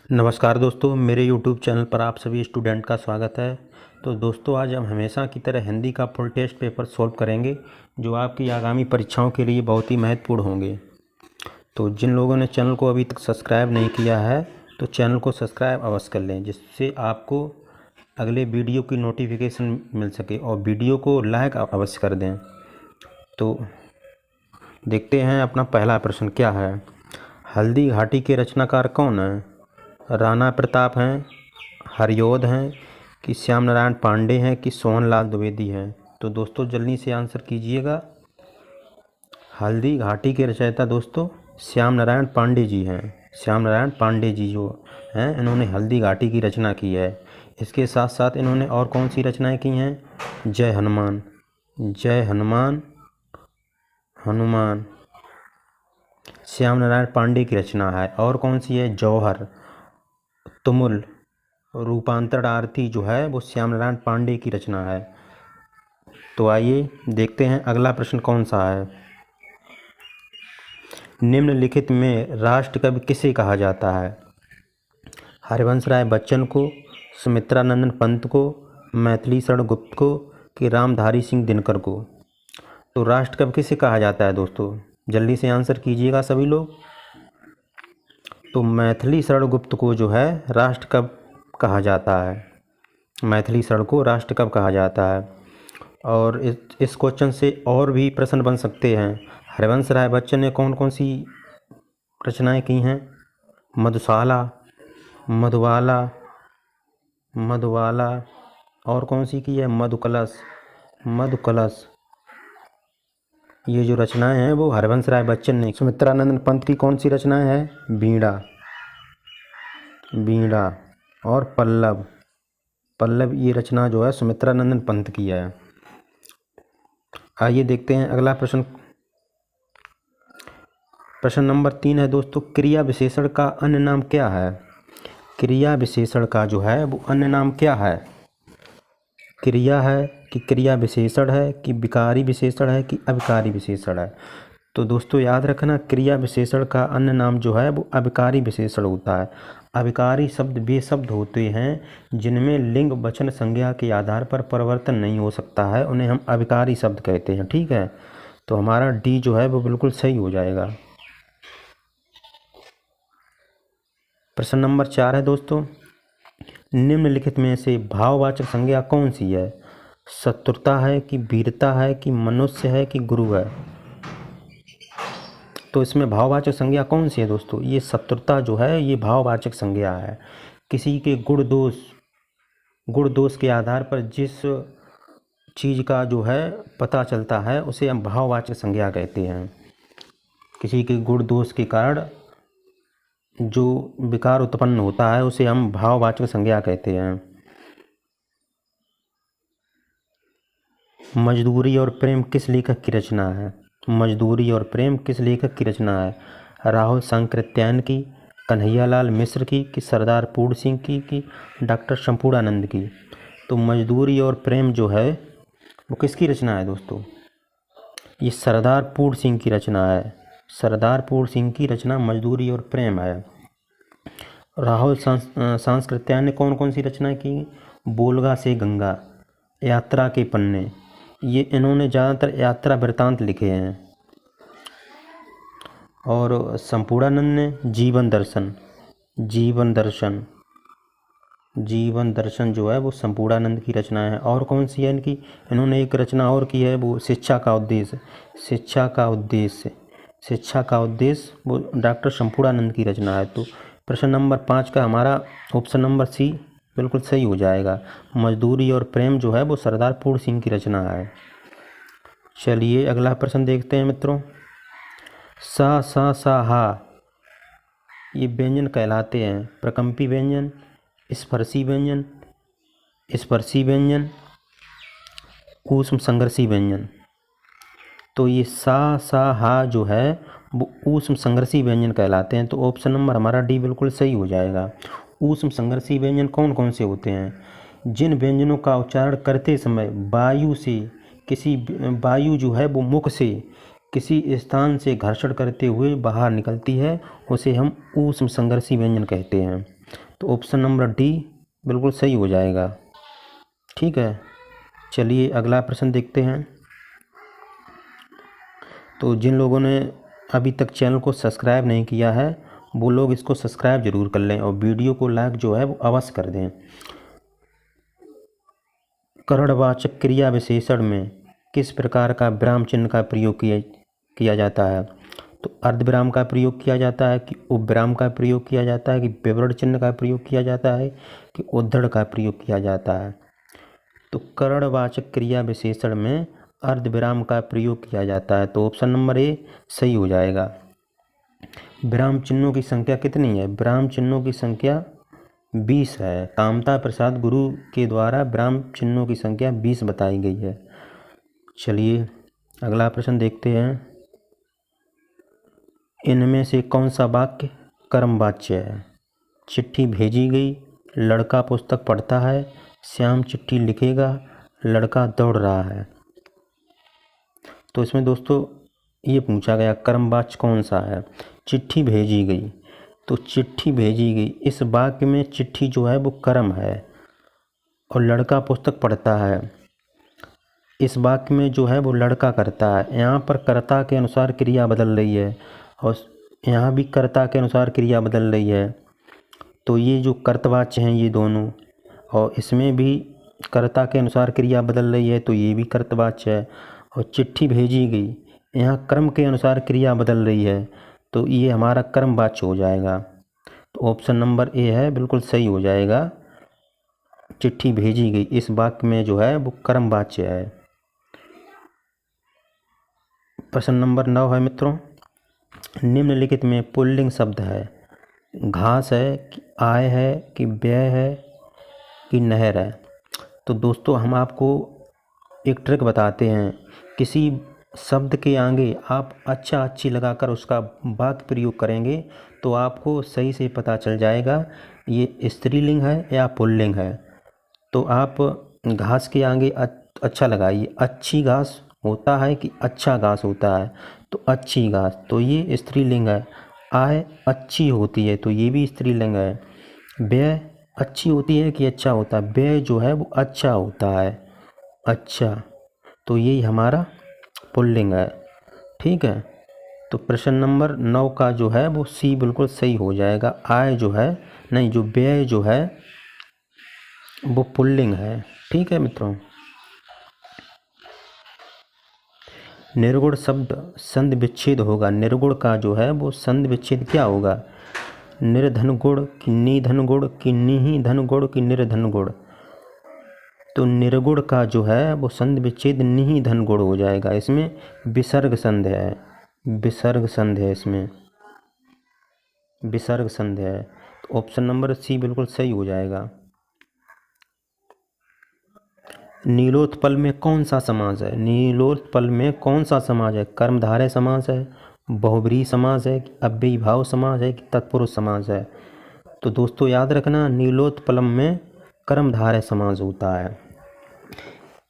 नमस्कार दोस्तों, मेरे YouTube चैनल पर आप सभी स्टूडेंट का स्वागत है। तो दोस्तों, आज हम हमेशा की तरह हिंदी का फुल टेस्ट पेपर सॉल्व करेंगे, जो आपकी आगामी परीक्षाओं के लिए बहुत ही महत्वपूर्ण होंगे। तो जिन लोगों ने चैनल को अभी तक सब्सक्राइब नहीं किया है, तो चैनल को सब्सक्राइब अवश्य कर लें, जिससे आपको अगले वीडियो की नोटिफिकेशन मिल सके, और वीडियो को लाइक अवश्य कर दें। तो देखते हैं अपना पहला प्रश्न क्या है। हल्दी घाटी के रचनाकार कौन है? राणा प्रताप हैं, हरिऔध हैं, कि श्याम नारायण पांडे हैं, कि सोहनलाल द्विवेदी हैं? तो दोस्तों जल्दी से आंसर कीजिएगा। हल्दी घाटी के रचयिता दोस्तों श्याम नारायण पांडे जी हैं। श्याम नारायण पांडे जी जो हैं, इन्होंने हल्दी घाटी की रचना की है। इसके साथ साथ इन्होंने और कौन सी रचनाएं की हैं? जय हनुमान, जय हनुमान, हनुमान श्याम नारायण पांडे की रचना है। और कौन सी है? जौहर, तुमुल, रूपांतरण आरती जो है वो श्याम नारायण पांडे की रचना है। तो आइए देखते हैं अगला प्रश्न कौन सा है। निम्नलिखित में राष्ट्रकवि किसे कहा जाता है? हरिवंश राय बच्चन को, सुमित्रानंदन पंत को, मैथिली शरण गुप्त को, कि रामधारी सिंह दिनकर को? तो राष्ट्रकवि किसे कहा जाता है दोस्तों? जल्दी से आंसर कीजिएगा सभी लोग। तो मैथिली शरण गुप्त को जो है राष्ट्रकवि कहा जाता है। मैथिली शरण को राष्ट्रकवि कहा जाता है। और इस क्वेश्चन से और भी प्रश्न बन सकते हैं। हरिवंश राय बच्चन ने कौन कौन सी रचनाएं की हैं? मधुशाला, मधुबाला, मधुबाला, और कौन सी की है? मधुकलश, मधुकलश। ये जो रचनाएं हैं वो हरिवंश राय बच्चन ने। सुमित्रानंदन पंत की कौन सी रचनाएं हैं? बीड़ा, बीड़ा, और पल्लव, पल्लव। ये रचना जो है सुमित्रानंदन पंत की है। आइए देखते हैं अगला प्रश्न। प्रश्न नंबर 3 है दोस्तों, क्रिया विशेषण का अन्य नाम क्या है? क्रिया विशेषण का जो है वो अन्य नाम क्या है? क्रिया है, कि क्रिया विशेषण है, कि विकारी विशेषण है, कि अविकारी विशेषण है? तो दोस्तों याद रखना, क्रिया विशेषण का अन्य नाम जो है वो अविकारी विशेषण होता है। अविकारी शब्द वे शब्द होते हैं जिनमें लिंग वचन संज्ञा के आधार पर परिवर्तन नहीं हो सकता है, उन्हें हम अविकारी शब्द कहते हैं। ठीक है, तो हमारा डी जो है वो बिल्कुल सही हो जाएगा। प्रश्न नंबर 4 है दोस्तों, निम्नलिखित में से भाववाचक संज्ञा कौन सी है? शत्रुता है, कि वीरता है, कि मनुष्य है, कि गुरु है? तो इसमें भाववाचक संज्ञा कौन सी है दोस्तों? ये शत्रुता जो है ये भाववाचक संज्ञा है। किसी के गुण दोष के आधार पर जिस चीज़ का जो है पता चलता है उसे हम भाववाचक संज्ञा कहते हैं। किसी के गुण दोष के कारण जो विकार उत्पन्न होता है उसे हम भाववाचक संज्ञा कहते हैं। मजदूरी और प्रेम किस लेखक की रचना है? मजदूरी और प्रेम किस लेखक की रचना है? राहुल सांकृत्यायन की, कन्हैयालाल मिश्र की, कि सरदार पूर्ण सिंह की, कि डॉक्टर शंपूर्णानंद की? तो मजदूरी और प्रेम जो है वो किसकी रचना है दोस्तों? ये सरदार पूर्ण सिंह की रचना है। सरदार पूर्ण सिंह की रचना मजदूरी और प्रेम है। राहुल सांकृत्यायन ने कौन कौन सी रचना की? बोलगा से गंगा, यात्रा के पन्ने, ये इन्होंने ज़्यादातर यात्रा वृत्तांत लिखे हैं। और संपूर्णानंद ने जीवन दर्शन, जीवन दर्शन, जीवन दर्शन जो है वो संपूर्णानंद की रचना है। और कौन सी है इनकी? इन्होंने एक रचना और की है, वो शिक्षा का उद्देश्य, शिक्षा का उद्देश्य, शिक्षा का उद्देश्य, वो डॉक्टर संपूर्णानंद की रचना है। तो प्रश्न नंबर 5 का हमारा ऑप्शन नंबर सी बिल्कुल सही हो जाएगा। मजदूरी और प्रेम जो है वो सरदार पूर्ण सिंह की रचना है। चलिए अगला प्रश्न देखते हैं मित्रों। सा, सा, सा, हा, ये व्यंजन कहलाते हैं प्रकंपी व्यंजन, स्पर्शी व्यंजन, स्पर्शी व्यंजन, ऊष्म संघर्षी व्यंजन। तो ये सा, सा, हा जो है वो ऊष्म संघर्षी व्यंजन कहलाते हैं। तो ऑप्शन नंबर हमारा डी बिल्कुल सही हो जाएगा। ऊष्म संघर्षी व्यंजन कौन कौन से होते हैं? जिन व्यंजनों का उच्चारण करते समय वायु से वायु जो है वो मुख से किसी स्थान से घर्षण करते हुए बाहर निकलती है उसे हम ऊष्म संघर्षी व्यंजन कहते हैं। तो ऑप्शन नंबर डी बिल्कुल सही हो जाएगा। ठीक है, चलिए अगला प्रश्न देखते हैं। तो जिन लोगों ने अभी तक चैनल को सब्सक्राइब नहीं किया है वो लोग इसको सब्सक्राइब जरूर कर लें और वीडियो को लाइक जो है वो अवश्य कर दें। करणवाचक क्रिया विशेषण में किस प्रकार का विराम चिन्ह का प्रयोग किया जाता है? तो अर्धविराम का प्रयोग किया जाता है कि उपविराम का प्रयोग किया जाता है कि विवरण चिन्ह का प्रयोग किया जाता है कि उद्धरण का प्रयोग किया जाता है? तो करणवाचक क्रिया विशेषण में अर्धविराम का प्रयोग किया जाता है। तो ऑप्शन नंबर ए सही हो जाएगा। विराम चिन्हों की संख्या कितनी है? विराम चिन्हों की संख्या 20 है। कामता प्रसाद गुरु के द्वारा विराम चिन्हों की संख्या 20 बताई गई है। चलिए अगला प्रश्न देखते हैं। इनमें से कौन सा वाक्य कर्मवाच्य है? चिट्ठी भेजी गई, लड़का पुस्तक पढ़ता है, श्याम चिट्ठी लिखेगा, लड़का दौड़ रहा है। तो इसमें दोस्तों ये पूछा गया कर्मवाच्य कौन सा है? चिट्ठी भेजी गई। तो चिट्ठी भेजी गई इस वाक्य में चिट्ठी जो है वो कर्म है और लड़का पुस्तक पढ़ता है इस वाक्य में जो है वो लड़का करता है। यहाँ पर कर्ता के अनुसार क्रिया बदल रही है और यहाँ भी कर्ता के अनुसार क्रिया बदल रही है। तो ये जो कर्तवाच्य हैं ये दोनों, और इसमें भी कर्ता के अनुसार क्रिया बदल रही है तो ये भी कर्तवाच्य है। और चिट्ठी भेजी गई यहाँ कर्म के अनुसार क्रिया बदल रही है तो ये हमारा कर्मवाच्य हो जाएगा। तो ऑप्शन नंबर ए है बिल्कुल सही हो जाएगा। चिट्ठी भेजी गई इस वाक्य में जो है वो कर्मवाच्य है। प्रश्न नंबर 9 है मित्रों। निम्नलिखित में पुल्लिंग शब्द है। घास है कि आय है कि व्यय है कि नहर है? तो दोस्तों हम आपको एक ट्रिक बताते हैं। किसी शब्द के आगे आप अच्छा अच्छी लगाकर उसका वाक्य प्रयोग करेंगे तो आपको सही से पता चल जाएगा ये स्त्रीलिंग है या पुल्लिंग है। तो आप घास के आगे अच्छा लगाइए। अच्छी घास होता है कि अच्छा घास होता है? तो अच्छी घास, तो ये स्त्रीलिंग है। आय अच्छी होती है तो ये भी स्त्रीलिंग है। व्यय अच्छी होती है कि अच्छा होता है? व्यय जो है वो अच्छा होता है। अच्छा, तो यही हमारा पुल्लिंग है। ठीक है, तो प्रश्न नंबर 9 का जो है वो सी बिल्कुल सही हो जाएगा। आय जो है नहीं, जो व्यय जो है वो पुल्लिंग है। ठीक है मित्रों। निर्गुण शब्द संधि विच्छेद होगा। निर्गुण का जो है वो संधि विच्छेद क्या होगा? निर्धन गुण कि निधन गुण कि निधन गुण कि निर्धन गुण? तो निर्गुण का जो है वो संधि विच्छेद निधन गुण हो जाएगा। इसमें विसर्ग संधि है, विसर्ग संधि है, इसमें विसर्ग संधि है। तो ऑप्शन नंबर सी बिल्कुल सही हो जाएगा। नीलोत्पल में कौन सा समास है? नीलोत्पल में कौन सा समास है? कर्मधारय समास है, बहुब्रीहि समास है, अव्ययी भाव समास है कि तत्पुरुष समास है? तो दोस्तों याद रखना नीलोत्पलम में कर्मधारय समास होता है।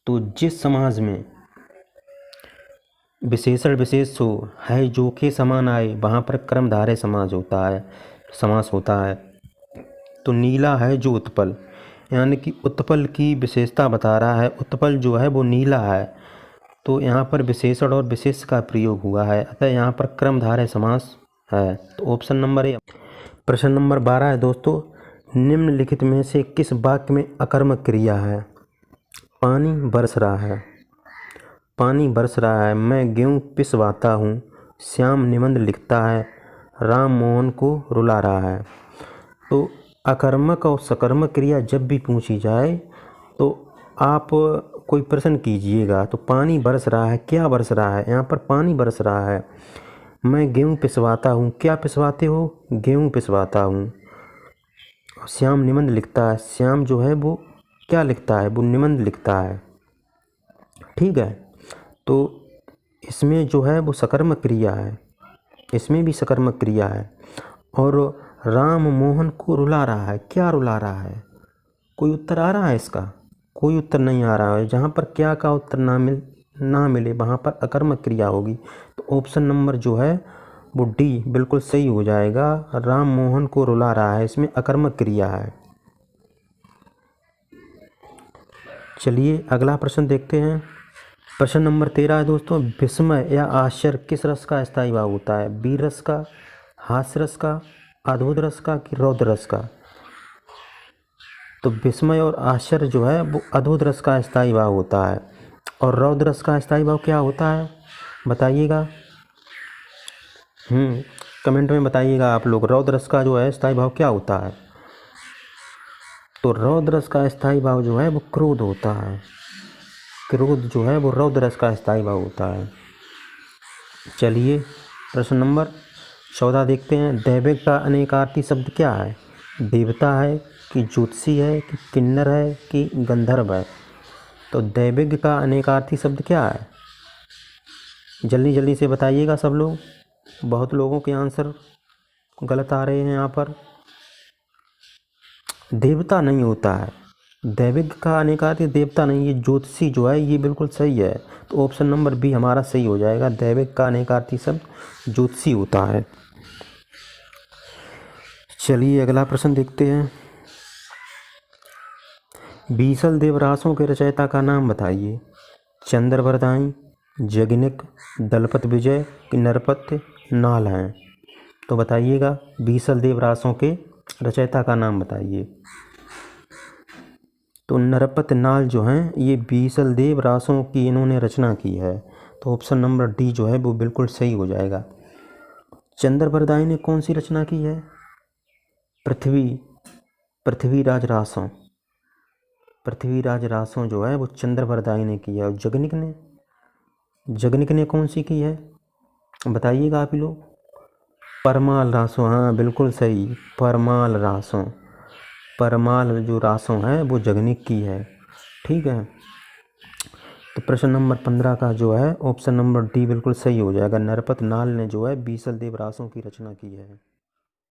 तो जिस समास में विशेषण विशेष हो है जो के समान आए वहाँ पर कर्मधारय समास होता है। तो नीला है जो उत्पल, यानी कि उत्पल की विशेषता बता रहा है। उत्पल जो है वो नीला है तो यहाँ पर विशेषण और विशेष का प्रयोग हुआ है, अतः यहाँ पर कर्मधारय समास है। तो ऑप्शन नंबर ए। प्रश्न नंबर 12 है दोस्तों। निम्नलिखित में से किस वाक्य में अकर्मक क्रिया है? पानी बरस रहा है, पानी बरस रहा है, मैं गेहूँ पिसवाता हूँ, श्याम निबंध लिखता है, राम मोहन को रुला रहा है। तो अकर्मक और सकर्मक क्रिया जब भी पूछी जाए तो आप कोई प्रश्न कीजिएगा। तो पानी बरस रहा है, क्या बरस रहा है? यहाँ पर पानी बरस रहा है। मैं गेहूँ पिसवाता हूँ, क्या पिसवाते हो? गेहूँ पिसवाता हूँ। श्याम निबंध लिखता है, श्याम जो है वो क्या लिखता है? वो निबंध लिखता है। ठीक है, तो इसमें जो है वो सकर्मक क्रिया है, इसमें भी सकर्मक क्रिया है। और राम मोहन को रुला रहा है, क्या रुला रहा है? कोई उत्तर आ रहा है इसका? कोई उत्तर नहीं आ रहा है। जहाँ पर क्या का उत्तर ना ना मिले वहाँ पर अकर्मक क्रिया होगी। तो ऑप्शन नंबर जो है वो डी बिल्कुल सही हो जाएगा। राम मोहन को रुला रहा है, इसमें अकर्मक क्रिया है। चलिए अगला प्रश्न देखते हैं। प्रश्न नंबर 13 है दोस्तों, विस्मय या आश्चर्य किस रस का स्थायी भाव होता है? वीर रस का, हास्य रस का, अद्भुत रस का कि रौद्र रस का? तो विस्मय और आश्चर्य जो है वो अद्भुत रस का स्थायी भाव होता है। और रौद्र रस का स्थायी भाव क्या होता है बताइएगा। कमेंट में बताइएगा आप लोग, रौद्र रस का जो है स्थायी भाव क्या होता है? तो रौद्र रस का स्थायी भाव जो है वो क्रोध होता है। क्रोध जो है वो रौद्र रस का स्थायी भाव होता है। चलिए प्रश्न नंबर 14 देखते हैं। दैविक का अनेकार्थी शब्द क्या है? देवता है कि ज्योतिषी है कि किन्नर है कि गंधर्व है? तो दैविक का अनेकार्थी शब्द क्या है? जल्दी जल्दी से बताइएगा सब लोग, बहुत लोगों के आंसर गलत आ रहे हैं यहाँ पर। देवता नहीं होता है, दैविक का अनेकार्थी देवता नहीं, ये ज्योतिषी जो है ये बिल्कुल सही है। तो ऑप्शन नंबर बी हमारा सही हो जाएगा। दैविक का अनेकार्थी शब्द ज्योतिषी होता है। चलिए अगला प्रश्न देखते हैं। बीसल देवरासों के रचयिता का नाम बताइए। चंद्रवरदाई, जगनिक, दलपत विजय कि नरपत्य नाल हैं? तो बताइएगा, बीसल देवरासों के रचयिता का नाम बताइए। तो नरपत नाल जो हैं ये बीसल देव रासों की इन्होंने रचना की है। तो ऑप्शन नंबर डी जो है वो बिल्कुल सही हो जाएगा। चंद्रवरदाई ने कौन सी रचना की है? पृथ्वीराज रासों। पृथ्वीराज रासों जो है वो चंद्रवरदाई ने की है। और जगनिक ने कौन सी की है बताइएगा आप ही लोग। परमाल रासों, हाँ बिल्कुल सही, परमाल रासों। परमाल जो रासों है वो जगनिक की है। ठीक है, तो प्रश्न नंबर 15 का जो है ऑप्शन नंबर डी बिल्कुल सही हो जाएगा। नरपत नाल ने जो है बीसल देव रासों की रचना की है।